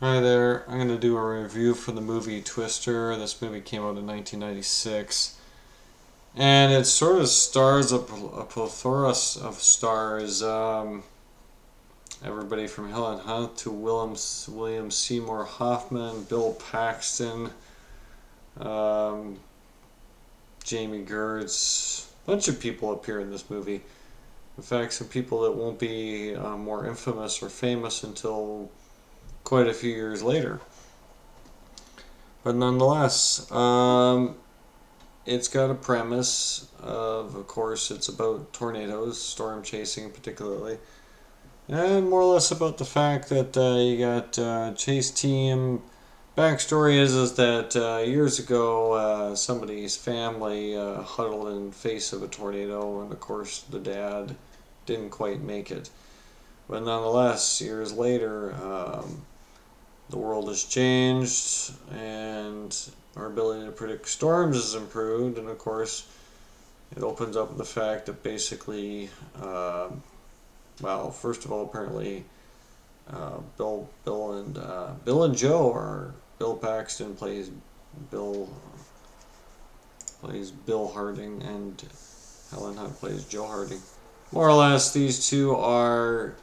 Hi there, I'm going to do a review for the movie Twister. This movie came out in 1996. And it sort of stars a plethora of stars. Everybody from Helen Hunt to William Seymour Hoffman, Bill Paxton, um, Jamie Gertz. A bunch of people appear in this movie. In fact, some people that won't be more infamous or famous until quite a few years later. But nonetheless, it's got a premise of course, it's about tornadoes, storm chasing particularly, and more or less about the fact that you got chase team. Backstory is that years ago, somebody's family huddled in face of a tornado, and of course, the dad didn't quite make it. But nonetheless, years later, the world has changed, and our ability to predict storms has improved, and of course, it opens up with the fact that basically, well, first of all, apparently, Bill and Joe are Bill Paxton Bill Bill Harding, and Helen Hunt plays Joe Harding. More or less, these two are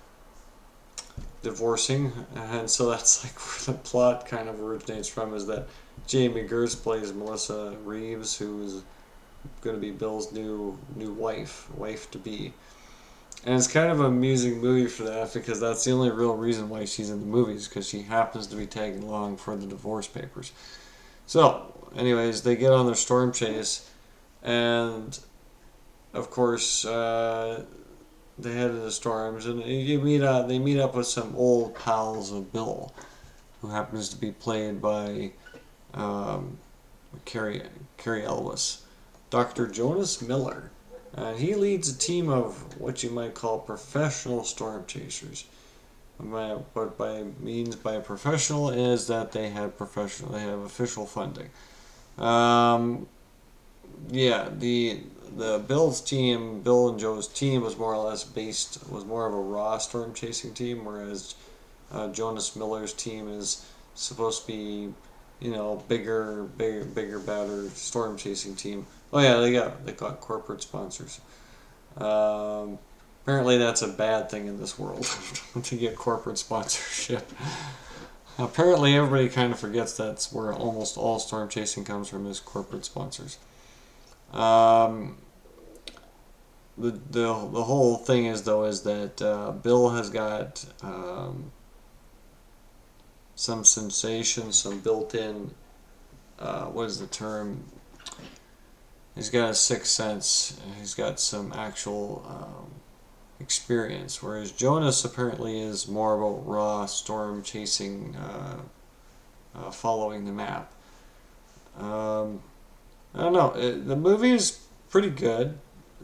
divorcing, and so that's like where the plot kind of originates from. Is that Jamie Gertz plays Melissa Reeves, who's going to be Bill's new wife to be. And it's kind of an amusing movie for that because that's the only real reason why she's in the movies, because she happens to be tagging along for the divorce papers. So, anyways, they get on their storm chase, and of course, they head into storms, and they meet up with some old pals of Bill, who happens to be played by um, Cary Elwes, Dr. Jonas Miller. He leads a team of what you might call professional storm chasers. What by professional is that they have official funding. Um, yeah, the Bill and Joe's team was more or less was more of a raw storm chasing team, whereas Jonas Miller's team is supposed to be, badder storm chasing team. Oh yeah, they got corporate sponsors. Um, Apparently, that's a bad thing in this world to get corporate sponsorship. Apparently, everybody kind of forgets that's where almost all storm chasing comes from, is corporate sponsors. Um, the whole thing is though is that Bill has got some sensation, some built-in what is the term? He's got a sixth sense. He's got some actual experience, whereas Jonas apparently is more about raw storm chasing, following the map. Um, I don't know. The movie is pretty good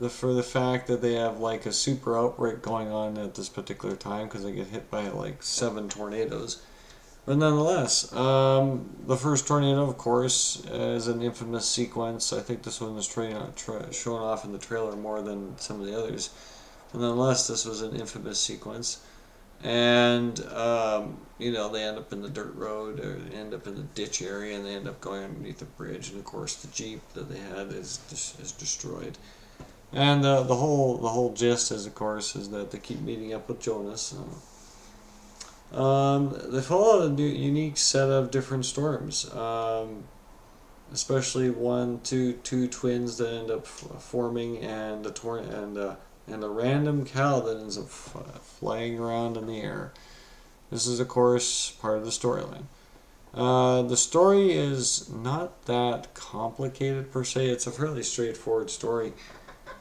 for the fact that they have like a super outbreak going on at this particular time because they get hit by like 7 tornadoes. But nonetheless, the first tornado, of course, is an infamous sequence. I think this one was shown off in the trailer more than some of the others. But nonetheless, this was an infamous sequence. And, they end up in the dirt road, or they end up in the ditch area, and they end up going underneath the bridge. And of course, the Jeep that they had is destroyed. And the whole gist is, of course, is that they keep meeting up with Jonas. They follow a unique set of different storms, especially two twins that end up forming, and a random cow that ends up flying around in the air. This is, of course, part of the storyline. The story is not that complicated per se. It's a fairly straightforward story.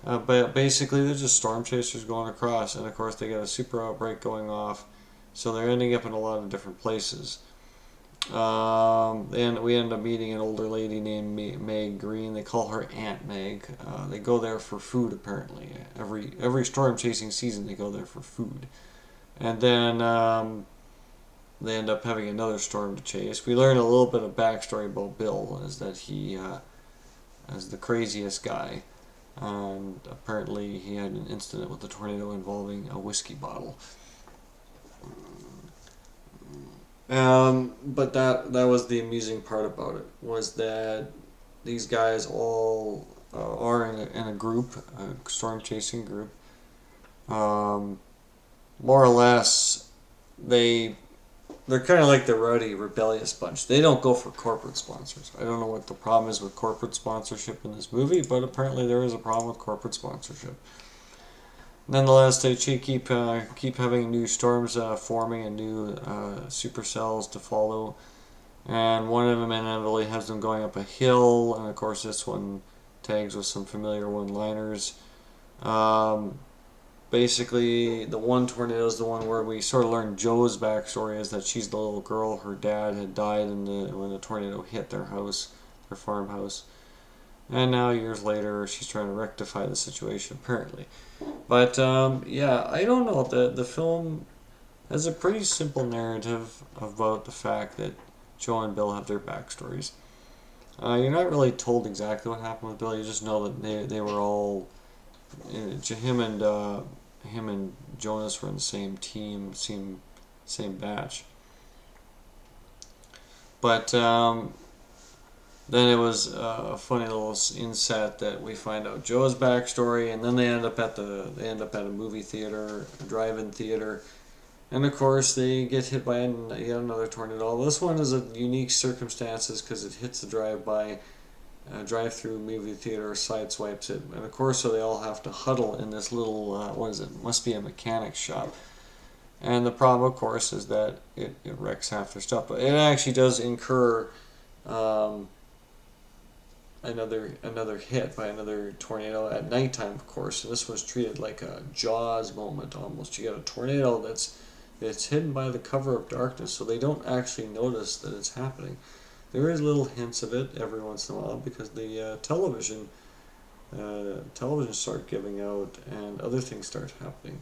But basically, they're just storm chasers going across, and of course, they got a super outbreak going off, so they're ending up in a lot of different places. And we end up meeting an older lady named Meg Green. They call her Aunt Meg. They go there for food, apparently. Every storm chasing season, they go there for food. And then they end up having another storm to chase. We learn a little bit of backstory about Bill, is that he is the craziest guy. And apparently, he had an incident with a tornado involving a whiskey bottle. But that was the amusing part about it, was that these guys all are in a group, a storm chasing group. Um, More or less, they they're kind of like the rowdy, rebellious bunch. They don't go for corporate sponsors. I don't know what the problem is with corporate sponsorship in this movie, but apparently there is a problem with corporate sponsorship. Nonetheless, they keep having new storms forming and new supercells to follow, and one of them inevitably has them going up a hill, and of course this one tags with some familiar one-liners. Um, Basically, the one tornado is the one where we sort of learn Joe's backstory is that she's the little girl. Her dad had died when the tornado hit their house, their farmhouse, and now years later she's trying to rectify the situation apparently. But yeah, I don't know. The film has a pretty simple narrative about the fact that Joe and Bill have their backstories. You're not really told exactly what happened with Bill. You just know that they were all him and Jonas were in the same team, same batch. But then it was a funny little inset that we find out Joe's backstory, and then they end up at a movie theater, a drive-in theater, and of course they get hit by yet another tornado. This one is a unique circumstances because it hits the drive-through movie theater, sideswipes it, and of course so they all have to huddle in this little what is it? Must be a mechanic shop. And the problem, of course, is that it wrecks half their stuff, but it actually does incur um, another hit by another tornado at nighttime, of course. And this was treated like a Jaws moment almost. You got a tornado that's hidden by the cover of darkness, so they don't actually notice that it's happening. There is little hints of it every once in a while because the television start giving out and other things start happening,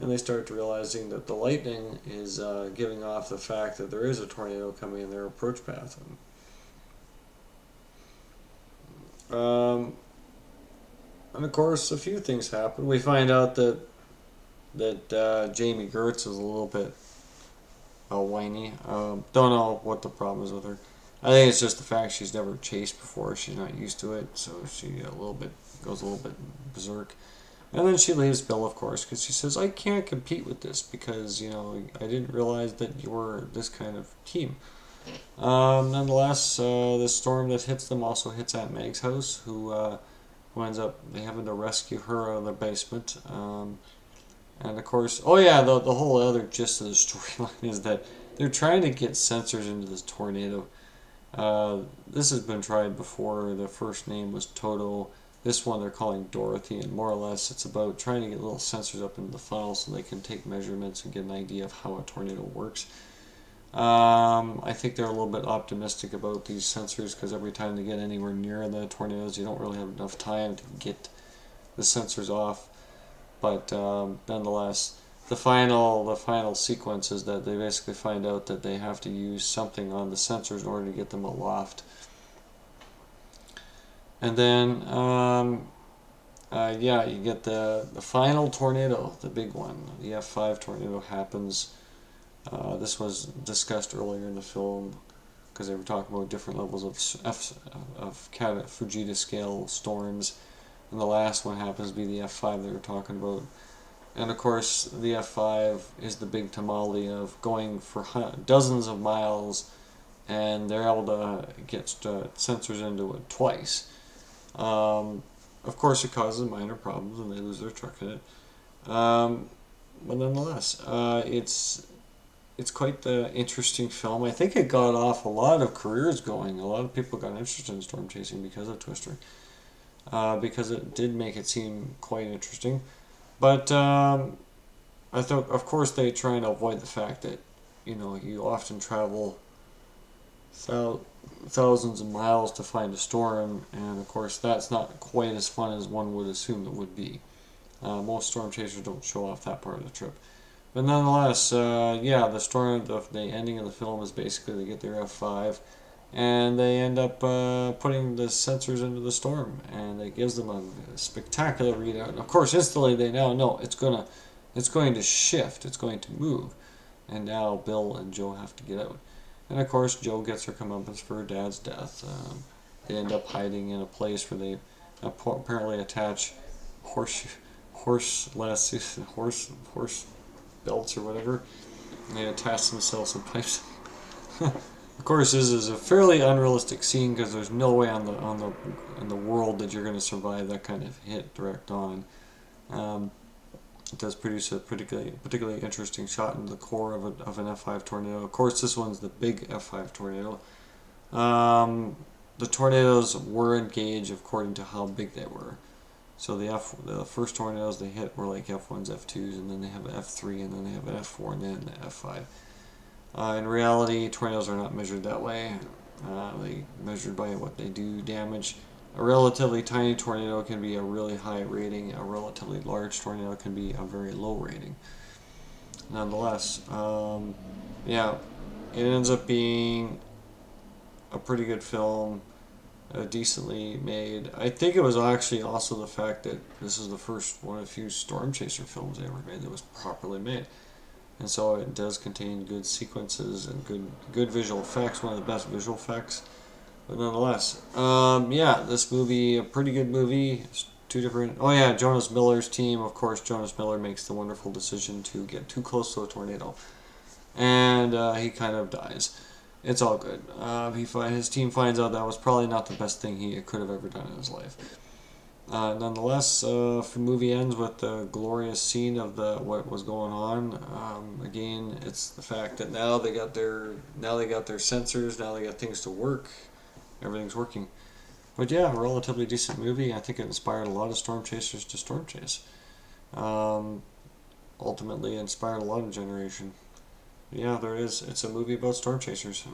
and they start realizing that the lightning is giving off the fact that there is a tornado coming in their approach path. Um, and of course, a few things happen. We find out that Jamie Gertz is a little bit whiny. Don't know what the problem is with her. I think it's just the fact she's never chased before. She's not used to it, so she goes a little bit berserk. And then she leaves Bill, of course, because she says, "I can't compete with this because I didn't realize that you were this kind of team." Nonetheless, the storm that hits them also hits Aunt Meg's house, who ends up they having to rescue her out of the basement. And of course, oh yeah, the whole other gist of the storyline is that they're trying to get sensors into this tornado. This has been tried before. The first name was Toto. This one they're calling Dorothy, and more or less it's about trying to get little sensors up into the funnel so they can take measurements and get an idea of how a tornado works. I think they're a little bit optimistic about these sensors because every time they get anywhere near the tornadoes, you don't really have enough time to get the sensors off. But nonetheless, the final sequence is that they basically find out that they have to use something on the sensors in order to get them aloft. And then yeah, you get the final tornado, the big one. The F5 tornado happens. This was discussed earlier in the film because they were talking about different levels of Fujita scale storms, and the last one happens to be the F5 they were talking about. And of course, the F5 is the big tamale of going for dozens of miles, and they're able to get sensors into it twice. Of course, it causes minor problems, and they lose their truck in it. But nonetheless, it's quite the interesting film. I think it got off a lot of careers going. A lot of people got interested in storm chasing because of Twister, because it did make it seem quite interesting. But I thought, of course, they try and avoid the fact that you often travel thousands of miles to find a storm, and of course that's not quite as fun as one would assume it would be. Most storm chasers don't show off that part of the trip. But nonetheless, yeah, the ending of the film is basically they get their F5, and they end up putting the sensors into the storm, and it gives them a spectacular readout. And of course, instantly they now know it's going to shift, it's going to move, and now Bill and Joe have to get out. And of course, Joe gets her comeuppance for her dad's death. They end up hiding in a place where they apparently attach horse horse belts or whatever, and they attach themselves in pipes. Of course, this is a fairly unrealistic scene because there's no way in the world that you're going to survive that kind of hit direct on. Um, it does produce a particularly interesting shot into the core of an F5 tornado. Of course, this one's the big F5 tornado. The tornadoes were in gauge according to how big they were. So the first tornadoes they hit were like F1s, F2s, and then they have an F3, and then they have an F4, and then an F5. In reality, tornadoes are not measured that way. They measured by what they do damage. A relatively tiny tornado can be a really high rating. A relatively large tornado can be a very low rating. Nonetheless, yeah, it ends up being a pretty good film, decently made. I think it was actually also the fact that this is the first one of the few Storm Chaser films they ever made that was properly made. And so it does contain good sequences and good visual effects, one of the best visual effects. But nonetheless, yeah, this movie, a pretty good movie. It's two different. Oh yeah, Jonas Miller's team. Of course, Jonas Miller makes the wonderful decision to get too close to a tornado, and he kind of dies. It's all good. His team finds out that was probably not the best thing he could have ever done in his life. Nonetheless, the movie ends with the glorious scene of what was going on. Again, it's the fact that now they got their sensors. Now they got things to work. Everything's working. But yeah, a relatively decent movie. I think it inspired a lot of storm chasers to storm chase. Ultimately, inspired a lot of generation. Yeah, there is. It's a movie about storm chasers.